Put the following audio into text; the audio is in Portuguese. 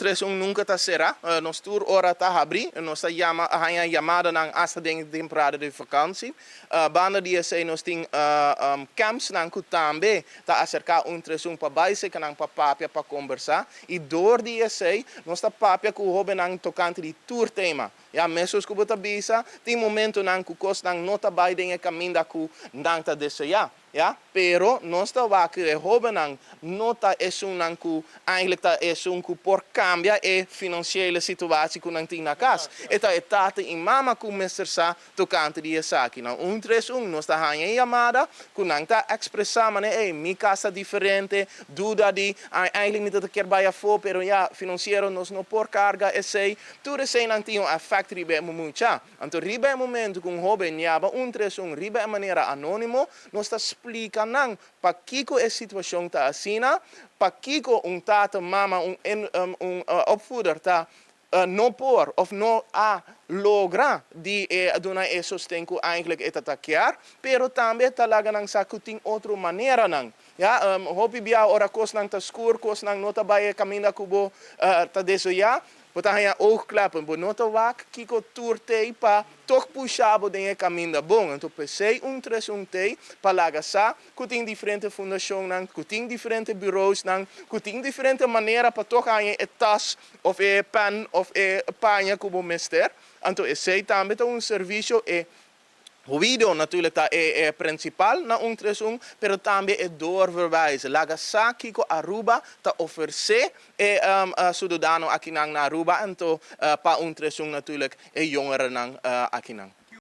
tres nunca ta será. Nos tour ora ta abri. Nos ta hanya llamada nang asa ding temporada de vakantie. Banda dia sei nos ting camps nang kutambe ta acercar tres pa baise kanang pa papia pa conversar. E door dia sei nos ta papia ku hobe nang tocante di tour tema. Ja, mesos ku bota bisa, tem momento nang ku kos nang nota bai dinge kaminda ku nang ta deseja. Ja, pero nós está wakker hoben nang nota nang ku eigenlijk ta ku por cambia financiële situatie ku nang tina kas. Eta etate in mama ku mister sa tocante die saki. Nou nós está hanya llamada ku nang ta expressa mane mi casa diferente, duda di eigenlijk niet dat ik erbij voor, pero ja, financiero nos no por carga sei, tu sei nang tino a factory be mucha. Anto ribe momento kun hoben yaba ribe maniera anonimo, nos ta explica nang pa kiko situação ta asina, pa kiko tata mama opvoeder ta no por of no a logra di dona sostengo eigenlijk atacar, pero también talaga nang sa kuting otro manera nang. Ja, hopi bia ora kos nang ta skur, kos nang nota baie kamina kubo ta deso ja. Bota hanya oogklappen, bo nota wak kiko tourte pa toch puxabo denye caminda bom. Então pensei tres te palaga sa, kuting diferente fundação nang, kuting diferente bureaus nang, kuting diferente manera pa toch hanya tas of pen of panha kubo mister. Então sei também um serviço Video natuurlijk dat principal na pero também doorverwijzen. Laga sa kiko Aruba ta offerse sudodano akinang na Aruba en to pa natuurlijk natuurlijk jongeren nang akinang.